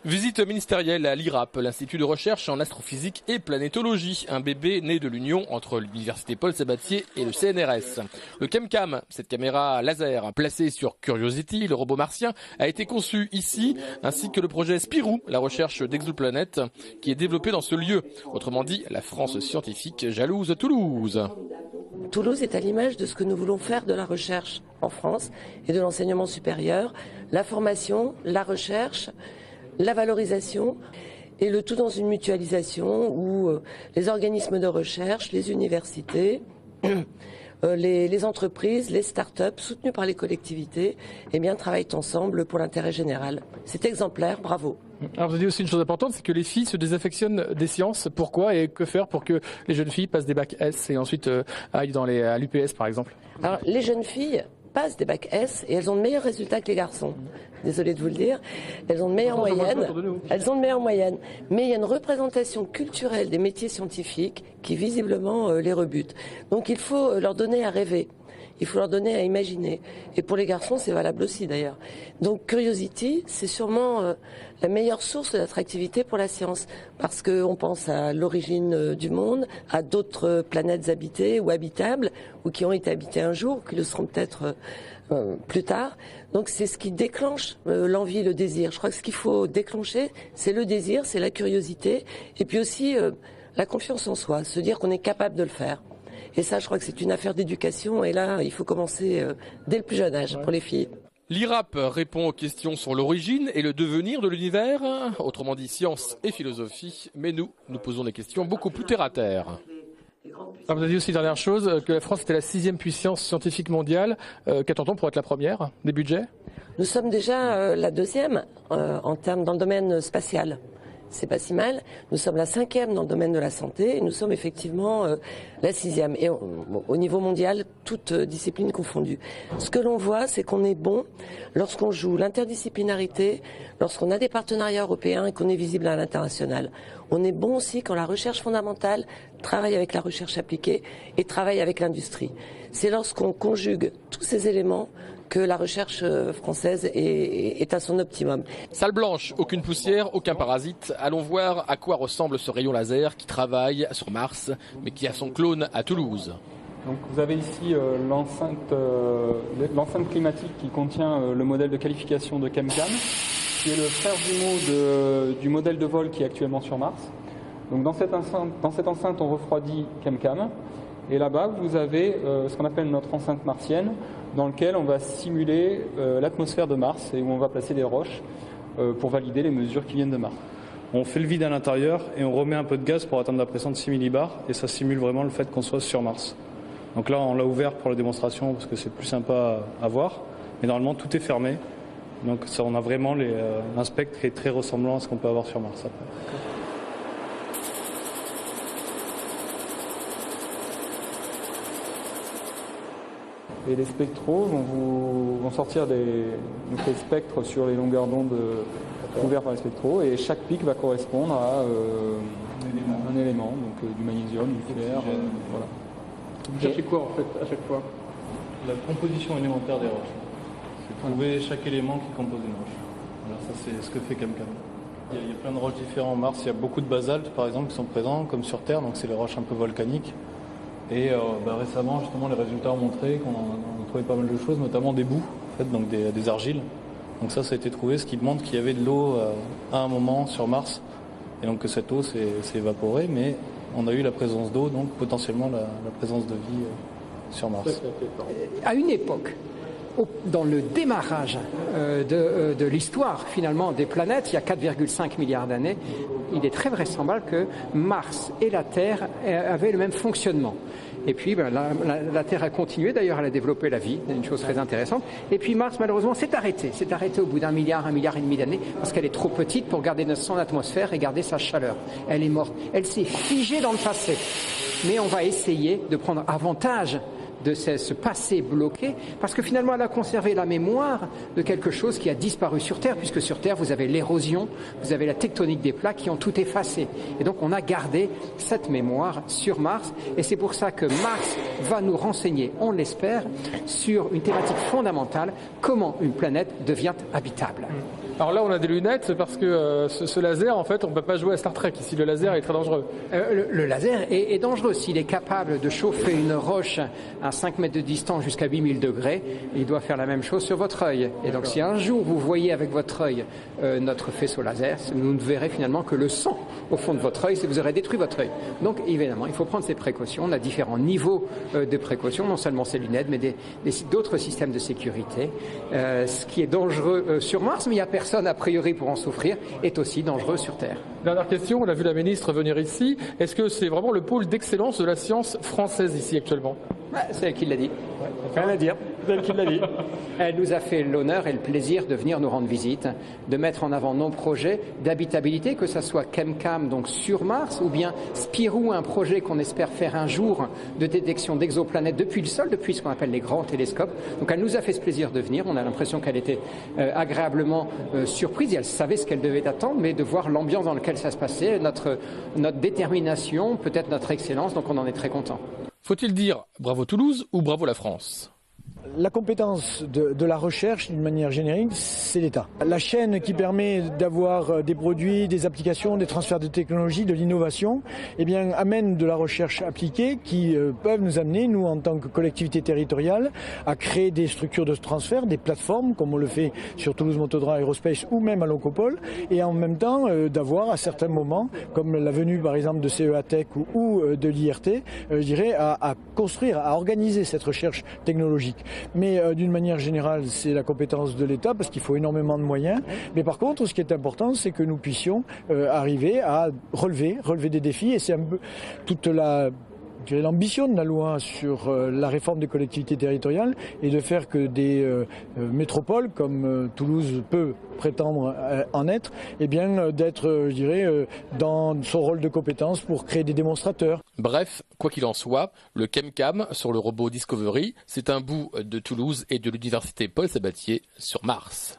Visite ministérielle à l'IRAP, l'Institut de recherche en astrophysique et planétologie, un bébé né de l'union entre l'Université Paul Sabatier et le CNRS. Le ChemCam, cette caméra laser placée sur Curiosity, le robot martien, a été conçu ici, ainsi que le projet Spirou, la recherche d'exoplanètes, qui est développé dans ce lieu. Autrement dit, la France scientifique jalouse Toulouse. Toulouse est à l'image de ce que nous voulons faire de la recherche en France et de l'enseignement supérieur, la formation, la recherche, la valorisation et le tout dans une mutualisation où les organismes de recherche, les universités, les entreprises, les start-up soutenues par les collectivités travaillent ensemble pour l'intérêt général. C'est exemplaire, bravo. Alors vous avez dit aussi une chose importante, c'est que les filles se désaffectionnent des sciences. Pourquoi et que faire pour que les jeunes filles passent des bacs S et ensuite aillent à l'UPS par exemple? Alors les jeunes filles passent des bacs S et elles ont de meilleurs résultats que les garçons. Désolée de vous le dire. Elles ont de meilleures moyennes. Elles ont de meilleures moyennes. Mais il y a une représentation culturelle des métiers scientifiques qui visiblement les rebute. Donc il faut leur donner à rêver. Il faut leur donner à imaginer. Et pour les garçons, c'est valable aussi d'ailleurs. Donc Curiosity, c'est sûrement la meilleure source d'attractivité pour la science. Parce qu'on pense à l'origine du monde, à d'autres planètes habitées ou habitables, ou qui ont été habitées un jour, ou qui le seront peut-être plus tard. Donc c'est ce qui déclenche l'envie, le désir. Je crois que ce qu'il faut déclencher, c'est le désir, c'est la curiosité, et puis aussi la confiance en soi, se dire qu'on est capable de le faire. Et ça, je crois que c'est une affaire d'éducation. Et là, il faut commencer dès le plus jeune âge pour les filles. L'IRAP répond aux questions sur l'origine et le devenir de l'univers, autrement dit science et philosophie. Mais nous posons des questions beaucoup plus terre à terre. Alors vous avez dit aussi dernière chose, que la France était la 6e puissance scientifique mondiale. Qu'attend-on pour être la première des budgets? Nous sommes déjà la 2e en termes dans le domaine spatial. C'est pas si mal. Nous sommes la 5e dans le domaine de la santé et nous sommes effectivement la 6e. Et au niveau mondial, toutes disciplines confondues. Ce que l'on voit, c'est qu'on est bon lorsqu'on joue l'interdisciplinarité, lorsqu'on a des partenariats européens et qu'on est visible à l'international. On est bon aussi quand la recherche fondamentale travaille avec la recherche appliquée et travaille avec l'industrie. C'est lorsqu'on conjugue tous ces éléments que la recherche française est à son optimum. Salle blanche, aucune poussière, aucun parasite. Allons voir à quoi ressemble ce rayon laser qui travaille sur Mars, mais qui a son clone à Toulouse. Donc vous avez ici l'enceinte climatique qui contient le modèle de qualification de ChemCam, qui est le frère jumeau du modèle de vol qui est actuellement sur Mars. Donc dans cette enceinte, on refroidit ChemCam. Et là-bas, vous avez ce qu'on appelle notre enceinte martienne, dans lequel on va simuler l'atmosphère de Mars et où on va placer des roches pour valider les mesures qui viennent de Mars. On fait le vide à l'intérieur et on remet un peu de gaz pour atteindre la pression de 6 millibars et ça simule vraiment le fait qu'on soit sur Mars. Donc là, on l'a ouvert pour la démonstration parce que c'est plus sympa à voir. Mais normalement, tout est fermé. Donc ça, on a vraiment un spectre qui est très ressemblant à ce qu'on peut avoir sur Mars après. Et les spectros vont sortir des spectres sur les longueurs d'onde couvertes par les spectros et chaque pic va correspondre à un élément, donc du magnésium, du fer, voilà. Vous cherchez quoi en fait à chaque fois? La composition élémentaire des roches. C'est trouver chaque élément qui compose une roche. Voilà, ça c'est ce que fait ChemCam. Il y a plein de roches différentes en Mars, il y a beaucoup de basaltes par exemple qui sont présents comme sur Terre, donc c'est les roches un peu volcaniques. Et récemment, justement, les résultats ont montré qu'on a trouvé pas mal de choses, notamment des boues, en fait, donc des argiles. Donc ça a été trouvé, ce qui montre qu'il y avait de l'eau à un moment sur Mars, et donc que cette eau s'est évaporée, mais on a eu la présence d'eau, donc potentiellement la présence de vie sur Mars. À une époque, dans le démarrage de l'histoire finalement des planètes, il y a 4,5 milliards d'années, il est très vraisemblable que Mars et la Terre avaient le même fonctionnement. Et puis la Terre a continué, d'ailleurs elle a développé la vie, c'est une chose très intéressante. Et puis Mars malheureusement s'est arrêté au bout d'1 milliard et demi d'années, parce qu'elle est trop petite pour garder son atmosphère et garder sa chaleur. Elle est morte, elle s'est figée dans le passé. Mais on va essayer de prendre avantage de ce passé bloqué, parce que finalement elle a conservé la mémoire de quelque chose qui a disparu sur Terre, puisque sur Terre vous avez l'érosion, vous avez la tectonique des plaques qui ont tout effacé. Et donc on a gardé cette mémoire sur Mars, et c'est pour ça que Mars va nous renseigner, on l'espère, sur une thématique fondamentale, comment une planète devient habitable. Alors là, on a des lunettes parce que ce laser, en fait, on ne peut pas jouer à Star Trek. Ici, le laser est très dangereux. Le laser est dangereux. S'il est capable de chauffer une roche à 5 mètres de distance jusqu'à 8000 degrés, il doit faire la même chose sur votre œil. Et donc, si un jour vous voyez avec votre œil notre faisceau laser, vous ne verrez finalement que le sang au fond de votre œil, c'est que vous aurez détruit votre œil. Donc, évidemment, il faut prendre ces précautions. On a différents niveaux de précautions, non seulement ces lunettes, mais d'autres systèmes de sécurité. Ce qui est dangereux sur Mars, mais il n'y a personne a priori pour en souffrir, est aussi dangereux sur Terre. Dernière question, on a vu la ministre venir ici. Est-ce que c'est vraiment le pôle d'excellence de la science française ici actuellement? C'est elle qui l'a dit. Rien à dire. C'est elle qui l'a dit. Elle nous a fait l'honneur et le plaisir de venir nous rendre visite, de mettre en avant nos projets d'habitabilité, que ce soit ChemCam, donc sur Mars, ou bien Spirou, un projet qu'on espère faire un jour de détection d'exoplanètes depuis le sol, depuis ce qu'on appelle les grands télescopes. Donc elle nous a fait ce plaisir de venir. On a l'impression qu'elle était agréablement surprise. Et elle savait ce qu'elle devait attendre, mais de voir l'ambiance dans laquelle ça se passait, notre détermination, peut-être notre excellence. Donc on en est très content. Faut-il dire bravo Toulouse ou bravo la France ? La compétence de la recherche, d'une manière générique, c'est l'État. La chaîne qui permet d'avoir des produits, des applications, des transferts de technologies, de l'innovation, eh bien, amène de la recherche appliquée qui peuvent nous amener, nous, en tant que collectivité territoriale, à créer des structures de transfert, des plateformes, comme on le fait sur Toulouse Motodra Aerospace ou même à l'Oncopole, et en même temps d'avoir, à certains moments, comme la venue, par exemple, de CEA Tech ou de l'IRT, je dirais, à construire, à organiser cette recherche technologique. Mais d'une manière générale, c'est la compétence de l'État parce qu'il faut énormément de moyens. Mais par contre, ce qui est important, c'est que nous puissions arriver à relever des défis. Et c'est un peu toute l'ambition de la loi sur la réforme des collectivités territoriales et de faire que des métropoles comme Toulouse peut prétendre en être, eh bien d'être, je dirais, dans son rôle de compétence pour créer des démonstrateurs. Bref, quoi qu'il en soit, le ChemCam sur le robot Discovery, c'est un bout de Toulouse et de l'université Paul Sabatier sur Mars.